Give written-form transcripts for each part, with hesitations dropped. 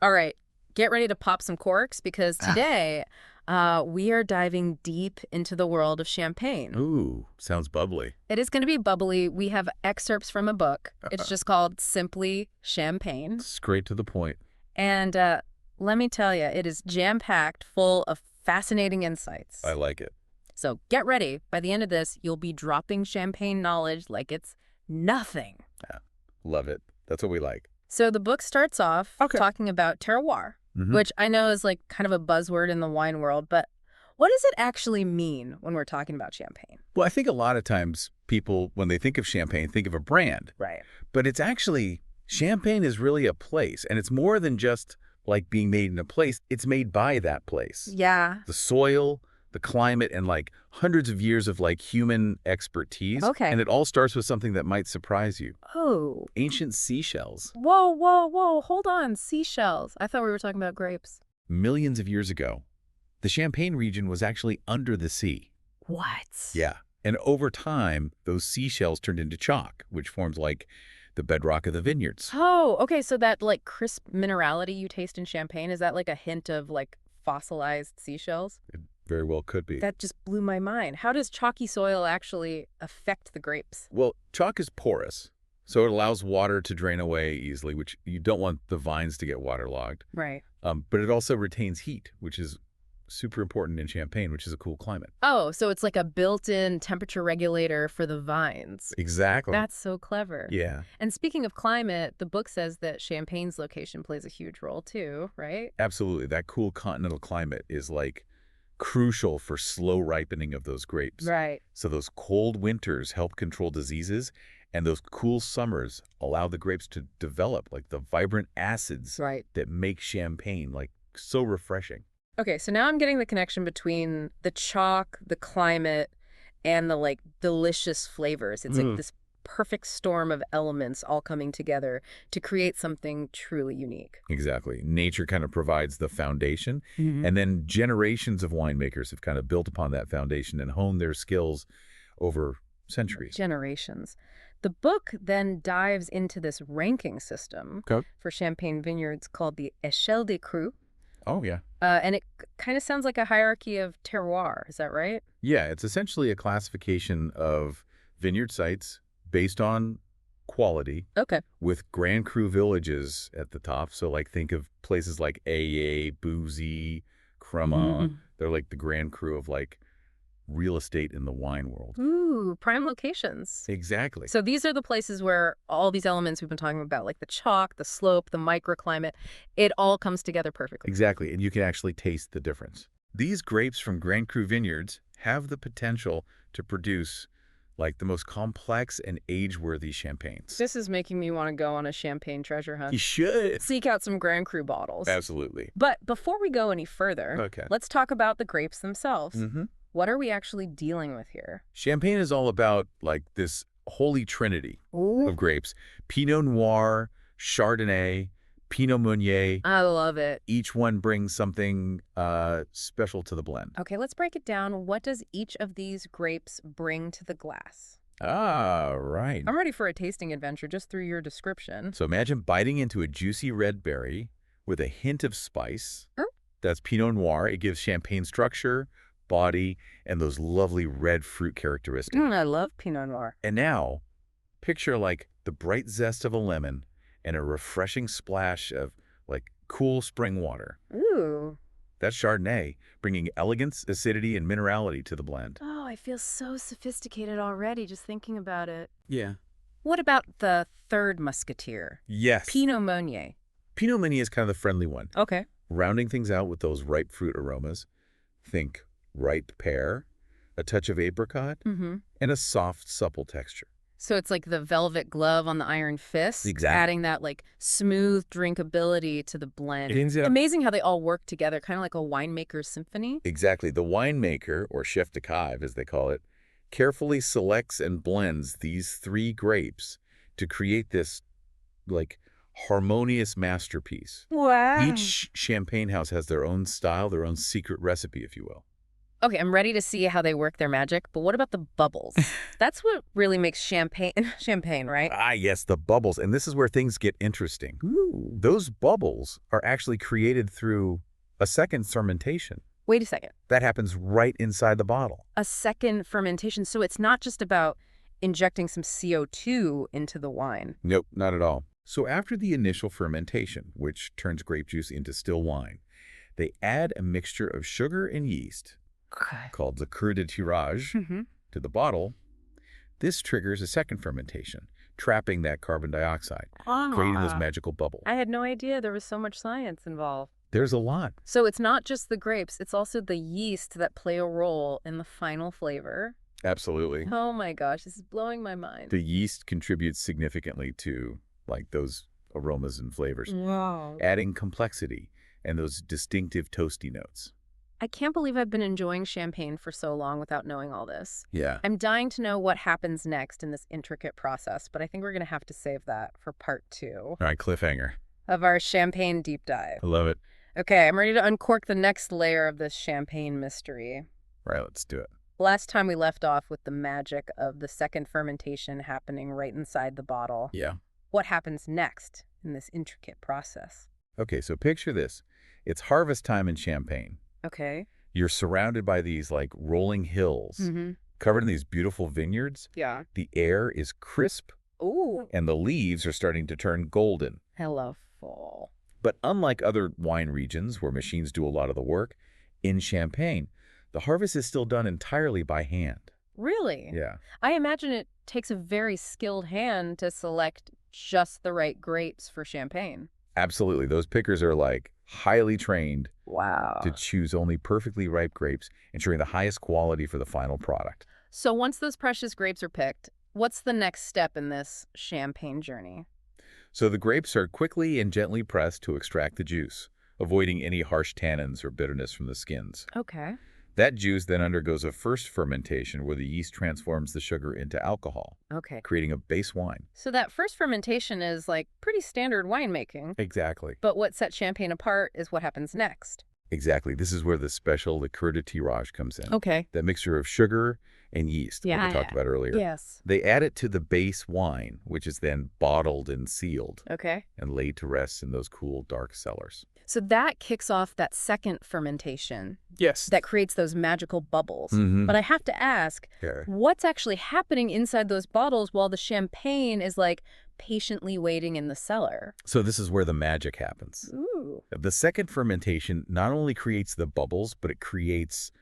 All right, get ready to pop some corks because Ah. today we are diving deep into the world of champagne. Ooh, sounds bubbly. It is going to be bubbly. We have excerpts from a book. It's Uh, just called Simply Champagne. Straight to the point. And let me tell you, it is jam-packed full of fascinating I insights. like it. So get ready. By the end of this, you'll be dropping champagne knowledge like it's nothing. Yeah, love it. That's what we like. So the book starts off Okay. talking about terroir, hmm which I know is like kind of a buzzword in the wine world, but what does it actually mean when we're talking about champagne? Well, I think a lot of times people, when they think of champagne, think of a brand. Right. But it's actually, champagne is really a place. And it's more than just like being made in a place. It's made by that place. Yeah. The soil, the climate, and like hundreds of years of like human expertise. Okay. And it all starts with something that might surprise you. Oh. Ancient seashells. Whoa, whoa, whoa. Hold on. Seashells. I thought we were talking about grapes. Millions of years ago, the Champagne region was actually under the sea. What? Yeah. And over time, those seashells turned into chalk, which forms like the bedrock of the vineyards. Oh, okay. So that like crisp minerality you taste in champagne, is that like a hint of like fossilized seashells? It very well could be. That just blew my mind. How does chalky soil actually affect the grapes? Well, chalk is porous, so it allows water to drain away easily, which you don't want the vines to get waterlogged. Right. But it also retains heat, which is super important in Champagne, which is a cool climate. Oh, so it's like a built-in temperature regulator for the vines. Exactly. That's so clever. Yeah, And speaking of climate, the book says that Champagne's location plays a huge role too, right? absolutely. That cool continental climate is like crucial for slow ripening of those grapes. Right. So those cold winters help control diseases, and those cool summers allow the grapes to develop like the vibrant acids Right. that make champagne like so refreshing. Okay, so now I'm getting the connection between the chalk, the climate, and the like delicious flavors. It's like this perfect storm of elements all coming together to create something truly unique. Exactly. Nature kind of provides the foundation, Mm-hmm. and then generations of winemakers have kind of built upon that foundation and honed their skills over centuries. Generations. The book then dives into this ranking system Okay. for champagne vineyards called the Échelle des Crus. Oh, yeah. And it kind of sounds like a hierarchy of terroir. Is that right? Yeah, it's essentially a classification of vineyard sites based on quality Okay. with Grand Cru villages at the top. So, like, think of places like AA, Boozy, Cremant. They're like the Grand Cru of, like, real estate in the wine world. Ooh, prime locations. Exactly. So these are the places where all these elements we've been talking about, like the chalk, the slope, the microclimate, it all comes together perfectly. Exactly, and you can actually taste the difference. These grapes from Grand Cru vineyards have the potential to produce like the most complex and age-worthy champagnes. This is making me want to go on a champagne treasure hunt. You should. Seek out some Grand Cru bottles. Absolutely. But before we go any further, Okay. let's talk about the grapes themselves. Mm-hmm. What are we actually dealing with here? Champagne is all about like this holy trinity of grapes. Pinot Noir, Chardonnay, Pinot Meunier. I love it. Each one brings something special to the blend. Okay, let's break it down. What does each of these grapes bring to the glass? Ah, right. I'm ready for a tasting adventure just through your description. So imagine biting into a juicy red berry with a hint of spice. Mm. That's Pinot Noir. It gives champagne structure, body, and those lovely red fruit characteristics. I love Pinot Noir. And now, picture like the bright zest of a lemon and a refreshing splash of like cool spring water. Ooh. That's Chardonnay, bringing elegance, acidity, and minerality to the blend. Oh, I feel so sophisticated already just thinking about it. Yeah. What about the third musketeer? Yes. Pinot Meunier. Pinot Meunier is kind of the friendly one, Okay. rounding things out with those ripe fruit aromas. Think ripe pear, a touch of apricot, Mm-hmm. and a soft, supple texture. So it's like the velvet glove on the iron fist, Exactly. adding that like smooth drinkability to the blend. It ends up- Amazing how they all work together, kind of like a winemaker's symphony. Exactly. The winemaker, or chef de cave as they call it, carefully selects and blends these three grapes to create this like harmonious masterpiece. Wow. Each champagne house has their own style, their own secret recipe, if you will. Okay, I'm ready to see how they work their magic, but what about the bubbles? That's what really makes champagne champagne, right? Ah, yes, the bubbles. And this is where things get interesting. Ooh. Those bubbles are actually created through a second fermentation. Wait a second. That happens right inside the bottle. A second fermentation, so it's not just about injecting some CO2 into the wine. Nope, not at all. So after the initial fermentation, which turns grape juice into still wine, they add a mixture of sugar and yeast, Okay. called liqueur de tirage, to the bottle. This triggers a second fermentation, trapping that carbon dioxide, creating those magical bubbles. I had no idea there was so much science involved. There's a lot. So it's not just the grapes, it's also the yeast that play a role in the final flavor. Absolutely. Oh my gosh, this is blowing my mind. The yeast contributes significantly to those aromas and flavors, Wow. adding complexity and those distinctive toasty notes. I can't believe I've been enjoying champagne for so long without knowing all this. Yeah. I'm dying to know what happens next in this intricate process, but I think we're going to have to save that for part 2 All right, cliffhanger. of our champagne deep dive. I love it. Okay, I'm ready to uncork the next layer of this champagne mystery. Right, let's do it. Last time we left off with the magic of the second fermentation happening right inside the bottle. Yeah. What happens next in this intricate process? Okay, so picture this. It's harvest time in Champagne. Okay. You're surrounded by these rolling hills, covered in these beautiful vineyards. Yeah. The air is crisp, Ooh. and the leaves are starting to turn golden. Hello, fall. But unlike other wine regions where machines do a lot of the work, in Champagne, the harvest is still done entirely by hand. Really? Yeah. I imagine it takes a very skilled hand to select just the right grapes for champagne. Absolutely. Those pickers are highly trained Wow. to choose only perfectly ripe grapes, ensuring the highest quality for the final product. So once those precious grapes are picked, what's the next step in this champagne journey? So the grapes are quickly and gently pressed to extract the juice, avoiding any harsh tannins or bitterness from the skins. Okay. That juice then undergoes a first fermentation where the yeast transforms the sugar into alcohol, Okay. creating a base wine. So that first fermentation is pretty standard winemaking. Exactly. But what sets champagne apart is what happens next. Exactly. This is where the special liqueur de tirage comes in. Okay. That mixture of sugar and yeast that we talked about earlier. Yes. They add it to the base wine, which is then bottled and sealed Okay. and laid to rest in those cool, dark cellars. So that kicks off that second fermentation Yes. that creates those magical bubbles. Mhm. But I have to ask, Yeah. what's actually happening inside those bottles while the champagne is patiently waiting in the cellar? So this is where the magic happens. Ooh. The second fermentation not only creates the bubbles, but it creates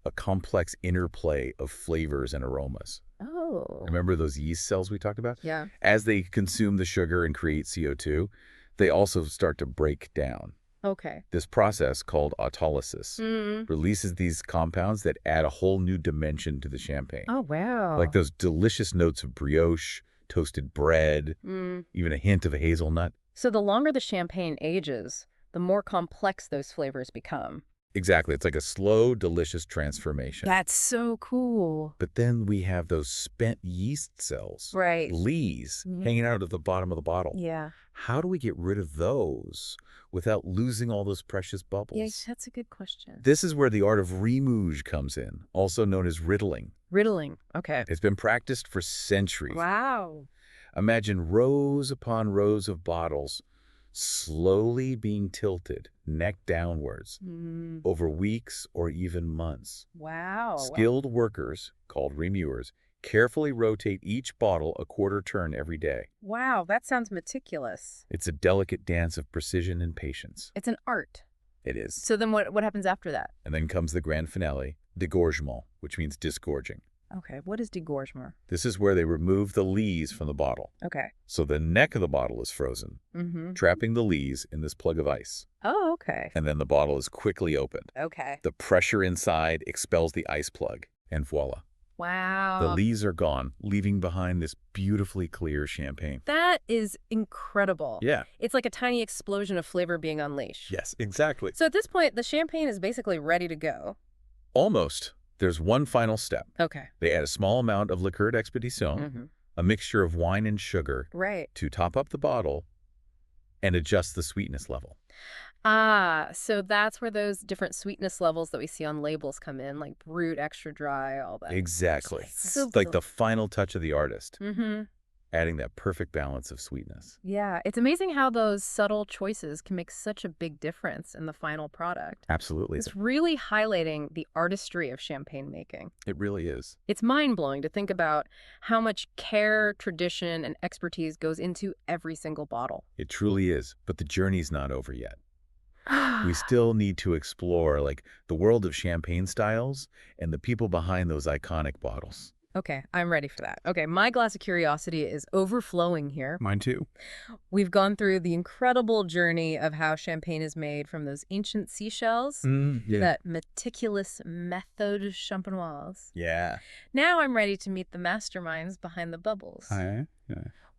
a complex interplay of flavors and aromas. Oh. Remember those yeast cells we talked about? Yeah. As they consume the sugar and create CO2, they also start to break down. Okay. This process, called autolysis, Mm. releases these compounds that add a whole new dimension to the champagne. Oh, wow. Like those delicious notes of brioche, toasted bread, even a hint of a hazelnut. So the longer the champagne ages, the more complex those flavors become. Exactly. It's like a slow, delicious transformation. That's so cool. But then we have those spent yeast cells, Right. lees, hanging out at the bottom of the bottle. Yeah. How do we get rid of those without losing all those precious bubbles? Yeah, that's a good question. This is where the art of remouge comes in, also known as riddling. Riddling. Okay. It's been practiced for centuries. Wow. Imagine rows upon rows of bottles slowly being tilted, neck downwards, over weeks or even months. Wow. Skilled workers, called remewers, carefully rotate each bottle a quarter turn every day. Wow, that sounds meticulous. It's a delicate dance of precision and patience. It's an art. It is. So then what happens after that? And then comes the grand finale, dégorgement, which means disgorging. Okay, what is dégorgement? This is where they remove the lees from the bottle. Okay. So the neck of the bottle is frozen, trapping the lees in this plug of ice. Oh, okay. And then the bottle is quickly opened. Okay. The pressure inside expels the ice plug, and voila. Wow. The lees are gone, leaving behind this beautifully clear champagne. That is incredible. Yeah. It's like a tiny explosion of flavor being unleashed. Yes, exactly. So at this point, the champagne is basically ready to go. Almost. There's one final step. Okay. They add a small amount of liqueur d'expédition, a mixture of wine and sugar, Right. to top up the bottle. and adjust the sweetness level. Ah, so that's where those different sweetness levels that we see on labels come in, like brut, extra dry, all that. Exactly. So It's like the final touch of the artist, mm-hmm. adding that perfect balance of sweetness. Yeah, it's amazing how those subtle choices can make such a big difference in the final product. Absolutely. It's really highlighting the artistry of champagne making. It really is. It's mind-blowing to think about how much care, tradition, and expertise goes into every single bottle. It truly is. But the journey's not over yet. We still need to explore, like, the world of champagne styles and the people behind those iconic bottles. Okay, I'm ready for that. Okay, my glass of curiosity is overflowing here. Mine too. We've gone through the incredible journey of how champagne is made from those ancient seashells, Yeah. that meticulous méthode champenoise. Yeah. Now I'm ready to meet the masterminds behind the bubbles. Yeah.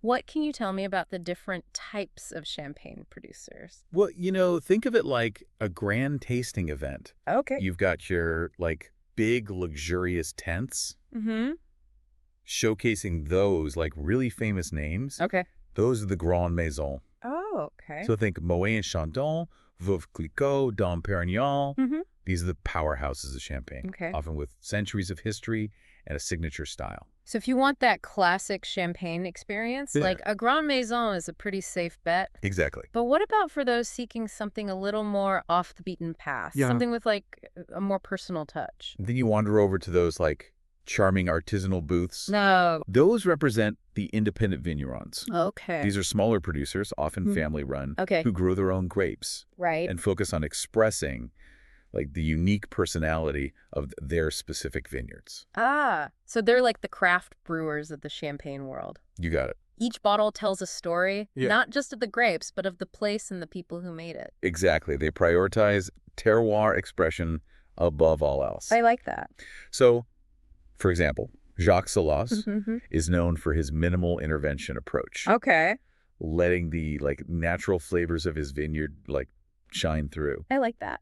What can you tell me about the different types of champagne producers? Well, think of it like a grand tasting event. Okay. You've got your, like, big, luxurious tents Mm-hmm. showcasing those, like, really famous names. Okay. Those are the Grand Maison. Oh, okay. So think Moet and Chandon, Veuve Clicquot, Dom Perignon. Mm-hmm. These are the powerhouses of champagne, Okay. often with centuries of history and a signature style. So if you want that classic champagne experience, Yeah. like a Grand Maison is a pretty safe bet. Exactly. But what about for those seeking something a little more off the beaten path? Yeah. Something with like a more personal touch? Then you wander over to those, like, charming artisanal booths. No. Those represent the independent vignerons. Okay. These are smaller producers, often Hmm. family-run, Okay. who grow their own grapes Right. and focus on expressing, like, the unique personality of their specific vineyards. Ah, so they're like the craft brewers of the champagne world. You got it. Each bottle tells a story, Yeah. not just of the grapes, but of the place and the people who made it. Exactly. They prioritize terroir expression above all else. I like that. So, for example, Jacques Salas Mm-hmm. is known for his minimal intervention approach, Okay. letting the, like, natural flavors of his vineyard, like, shine through. I like that.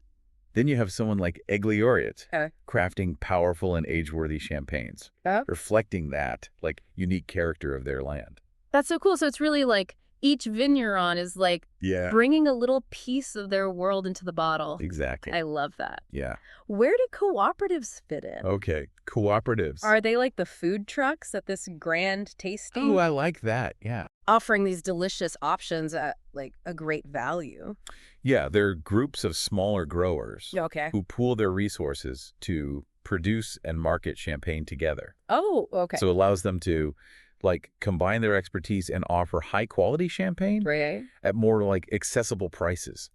Then you have someone like Eglioriot, Okay. crafting powerful and age-worthy champagnes, Oh. reflecting that, like, unique character of their land. That's so cool. So it's really like each vigneron is like Yeah. bringing a little piece of their world into the bottle. Exactly. I love that. Yeah. Where do cooperatives fit in? Okay. Cooperatives. Are they like the food trucks at this grand tasting? Oh, I like that. Yeah. Offering these delicious options at like a great value. Yeah, they're groups of smaller growers Okay. who pool their resources to produce and market champagne together. Oh, okay. So it allows them to, like, combine their expertise and offer high-quality champagne Right. at more, like, accessible prices.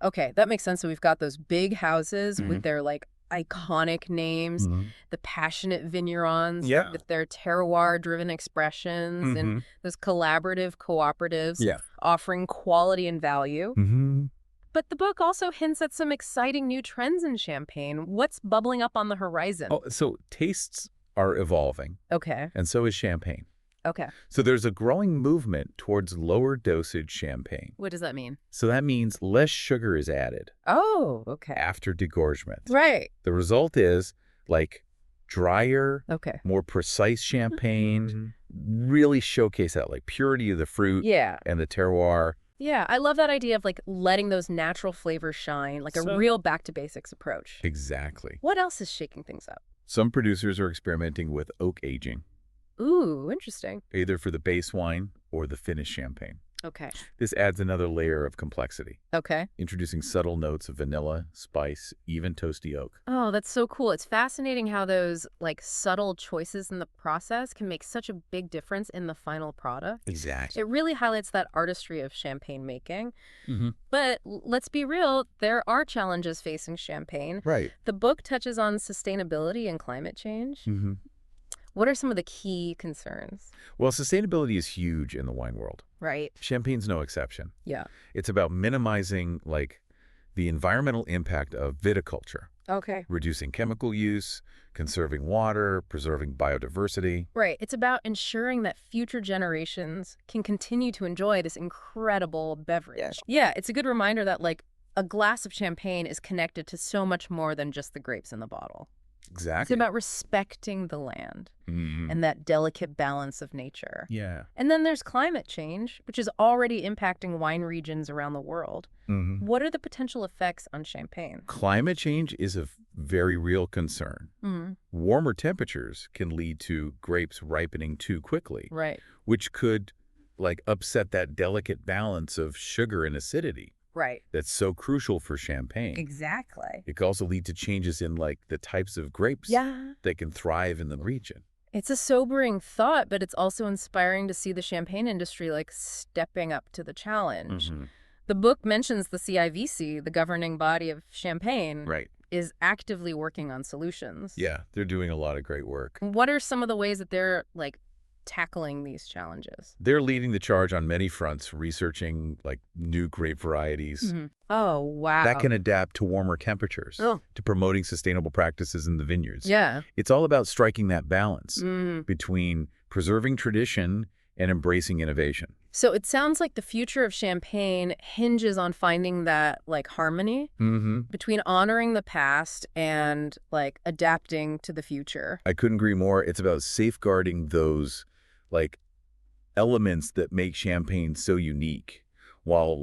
Okay, that makes sense. So we've got those big houses Mhm. with their like iconic names, the passionate vignerons Yeah. with their terroir-driven expressions, and Mhm. those collaborative cooperatives Yeah. offering quality and value. But the book also hints at some exciting new trends in champagne. What's bubbling up on the horizon? Oh, so tastes are evolving, Okay, and so is champagne. okay. So there's a growing movement towards lower dosage champagne. What does that mean? So that means less sugar is added Oh, okay. after degorgement. Right. The result is, like, drier, Okay. more precise champagne, really showcase that, like, purity of the fruit Yeah. and the terroir. Yeah, I love that idea of like letting those natural flavors shine, like a So- real back to basics approach. Exactly. What else is shaking things up? Some producers are experimenting with oak aging, Ooh, interesting. either for the base wine or the finished champagne. Okay. This adds another layer of complexity, Okay. introducing subtle notes of vanilla, spice, even toasty oak. Oh, that's so cool. It's fascinating how those like subtle choices in the process can make such a big difference in the final product. Exactly. It really highlights that artistry of champagne making. Mm-hmm. But let's be real, there are challenges facing champagne. Right. The book touches on sustainability and climate change. Mm-hmm. What are some of the key concerns? Well, sustainability is huge in the wine world. Right. Champagne's no exception. Yeah. It's about minimizing, like, the environmental impact of viticulture, Okay. reducing chemical use, conserving water, preserving biodiversity. Right. It's about ensuring that future generations can continue to enjoy this incredible beverage. Yeah, it's a good reminder that like a glass of champagne is connected to so much more than just the grapes in the bottle. It's Exactly. about respecting the land Hmm. and that delicate balance of nature. Yeah. And then there's climate change, which is already impacting wine regions around the world. Hmm. What are the potential effects on Champagne? Climate change is a very real concern. Mm, Warmer temperatures can lead to grapes ripening too quickly, right, which could upset that delicate balance of sugar and acidity right. that's so crucial for champagne. Exactly. It could also lead to changes in the types of grapes Yeah. that can thrive in the region. It's a sobering thought, but it's also inspiring to see the champagne industry stepping up to the challenge. Hmm. The book mentions the CIVC, the governing body of Champagne, Right. is actively working on solutions. Yeah, they're doing a lot of great work. What are some of the ways that they're tackling these challenges? They're leading the charge on many fronts, researching new grape varieties Oh, that wow. can adapt to warmer temperatures, Oh, to promoting sustainable practices in the vineyards. yeah. It's all about striking that balance Mm. between preserving tradition and embracing innovation. So it sounds like the future of Champagne hinges on finding that harmony Hmm. between honoring the past and adapting to the future. I couldn't agree more. It's about safeguarding those like elements that make champagne so unique while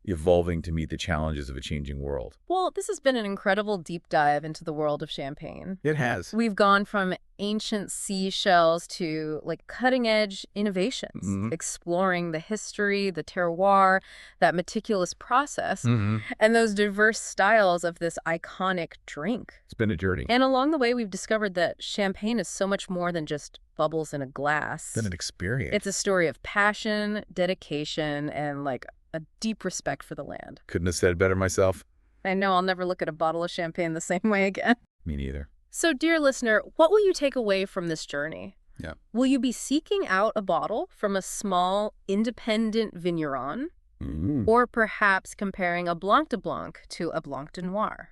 evolving to meet the challenges of a changing world. Well, this has been an incredible deep dive into the world of Champagne. It has. We've gone from ancient seashells to cutting-edge innovations, Hmm. exploring the history, the terroir, that meticulous process, Hmm. and those diverse styles of this iconic drink. It's been a journey. And along the way, we've discovered that champagne is so much more than just bubbles in a glass. Been an experience. It's a story of passion, dedication, and a deep respect for the land. Couldn't have said it better myself. I know I'll never look at a bottle of champagne the same way again. Me neither. So, dear listener, what will you take away from this journey? Yeah. Will you be seeking out a bottle from a small, independent vigneron, or perhaps comparing a Blanc de Blanc to a Blanc de Noir?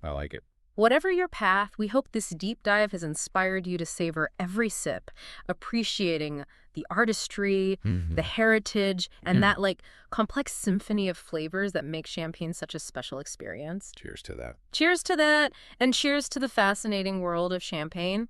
I like it. Whatever your path, we hope this deep dive has inspired you to savor every sip, appreciating the artistry, the heritage, and that complex symphony of flavors that make champagne such a special experience. Cheers to that. Cheers to that, and cheers to the fascinating world of champagne.